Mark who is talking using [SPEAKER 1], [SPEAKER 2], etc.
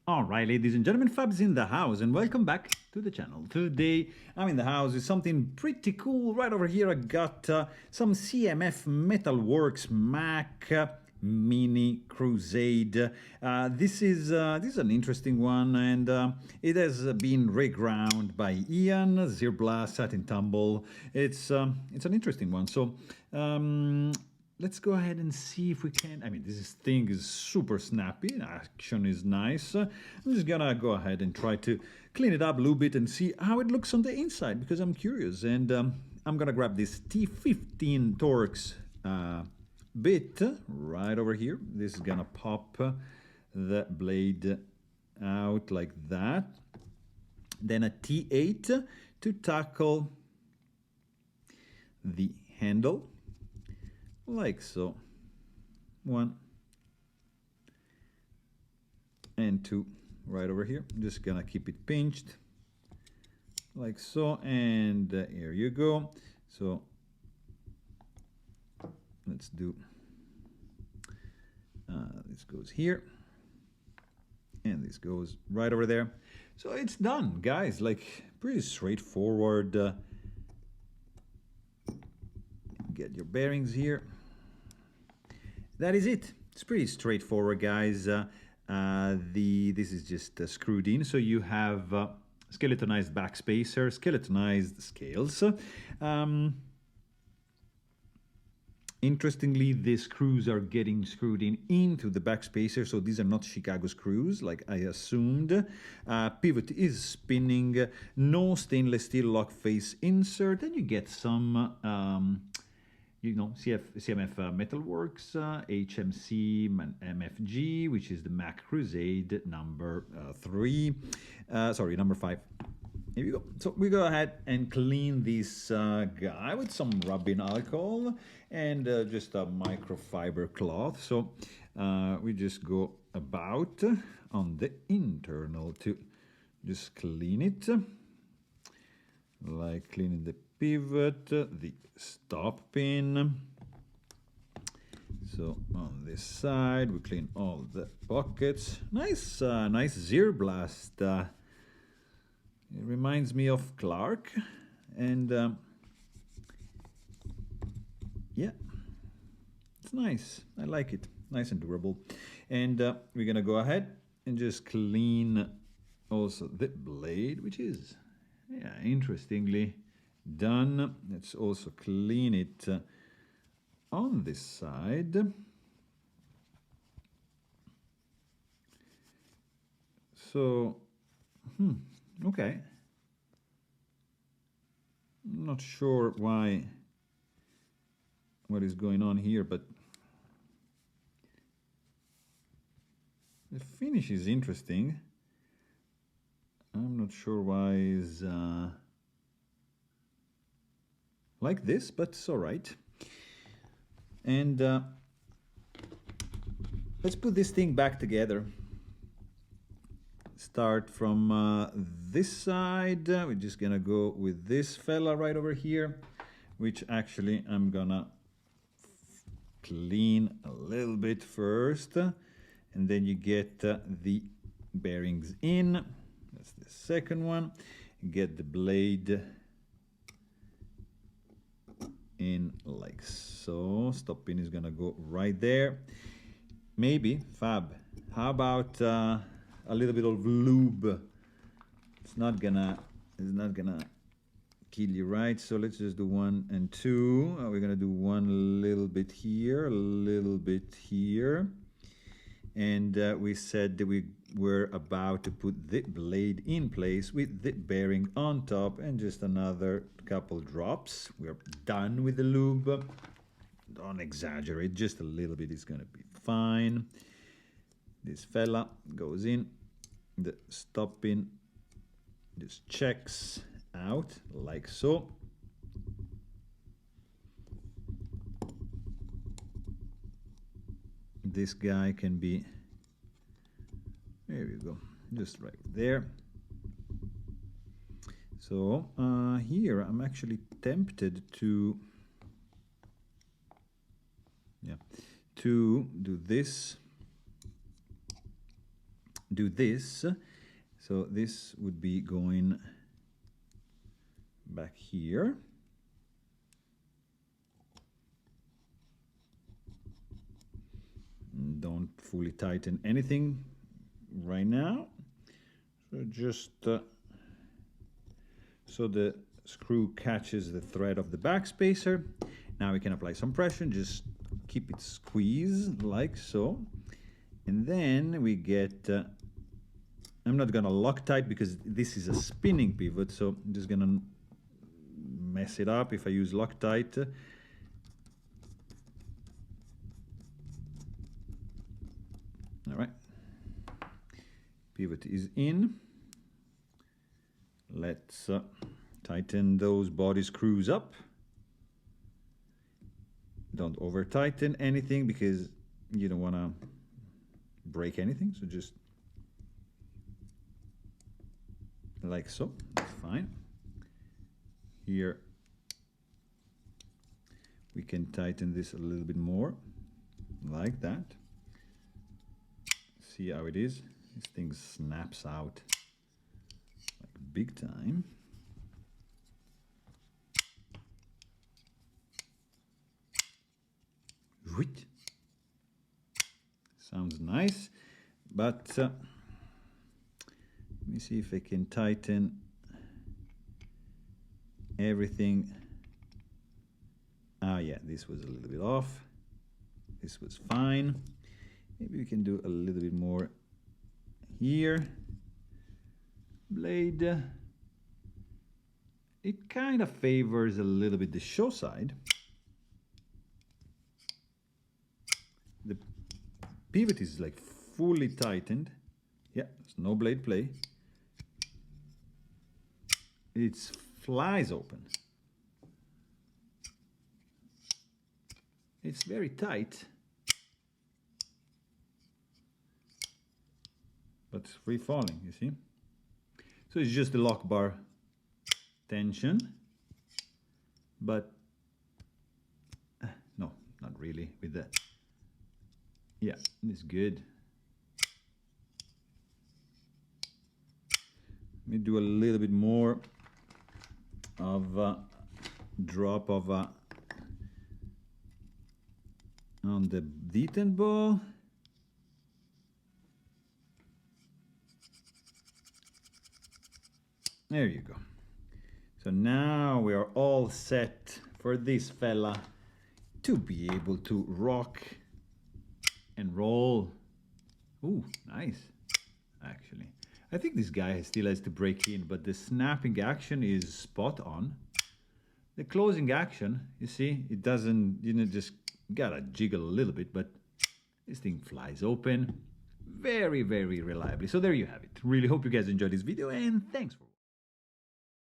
[SPEAKER 1] All right, ladies and gentlemen, Fab's in the house, and welcome back to the channel. Today, I'm in the house with something pretty cool. Right over here, I got some CMF Metalworks Mac Mini Crusade. This is an interesting one, and it has been reground by Ian Zirbla Satin Tumble. It's an interesting one. So. Let's go ahead and see if we can. I mean, this thing is super snappy. Action is nice. I'm just gonna go ahead and try to clean it up a little bit and see how it looks on the inside because I'm curious. And I'm gonna grab this T15 Torx bit right over here. This is gonna pop the blade out like that. Then a T8 to tackle the handle. Like so. 1 and 2 right over here. I'm just gonna keep it pinched like so, and here you go. So let's do this goes here and this goes right over there. So it's done, guys. Like, pretty straightforward. Get your bearings here. That is it. It's pretty straightforward, guys. This is just screwed in, so you have skeletonized backspacer, skeletonized scales. Interestingly, the screws are getting screwed in into the backspacer, so these are not Chicago screws like I assumed. Pivot is spinning, no stainless steel lock face insert, and you get some CMF Metalworks, HMC MFG, which is the Mac Crusade number 5. Here we go. So we go ahead and clean this guy with some rubbing alcohol and just a microfiber cloth. So we just go about on the internal to just clean it, like cleaning the pivot, the stop pin. So on this side we clean all the pockets. Nice Zirblast. It reminds me of Clark, and yeah, it's nice. I like it. Nice and durable. And we're gonna go ahead and just clean also the blade, which is interestingly done. Let's also clean it on this side. So, okay. I'm not sure what is going on here, but the finish is interesting. I'm not sure why is like this, but it's all right. And let's put this thing back together. Start from this side. We're just gonna go with this fella right over here, which actually I'm gonna clean a little bit first, and then you get the bearings in. That's the second one. Get the blade in like so. Stop pin is gonna go right there. Maybe Fab, how about a little bit of lube? It's not gonna kill you, right? So let's just do 1 and 2. We're gonna do one little bit here, a little bit here, and we said that we were about to put the blade in place with the bearing on top, and just another couple drops. We're done with the lube. Don't exaggerate, just a little bit is gonna be fine. This fella goes in, the stop pin just checks out like so. This guy can be, there we go, just right there. So here I'm actually tempted to do this do this. So this would be going back here. Don't fully tighten anything right now. So just so the screw catches the thread of the backspacer. Now we can apply some pressure, just keep it squeezed like so. And then we get, I'm not gonna Loctite because this is a spinning pivot, so I'm just gonna mess it up if I use Loctite. All right, pivot is in. Let's tighten those body screws up. Don't over tighten anything because you don't want to break anything, so just like so, that's fine. Here we can tighten this a little bit more, like that. See how it is? This thing snaps out like big time. Sounds nice, but let me see if I can tighten everything. Ah, yeah, this was a little bit off. This was fine. Maybe we can do a little bit more here. Blade, it kind of favors a little bit the show side. The pivot is like fully tightened. Yeah, there's no blade play. It flies open. It's very tight, but free falling, you see? So it's just the lock bar tension, but no, not really with that. Yeah, it's good. Let me do a little bit more of a drop of on the detent ball. There you go. So now we are all set for this fella to be able to rock and roll. Ooh, nice, actually. I think this guy still has to break in, but the snapping action is spot on. The closing action, you see, it doesn't, you know, just gotta jiggle a little bit, but this thing flies open very, very reliably. So there you have it. Really hope you guys enjoyed this video, and thanks for watching.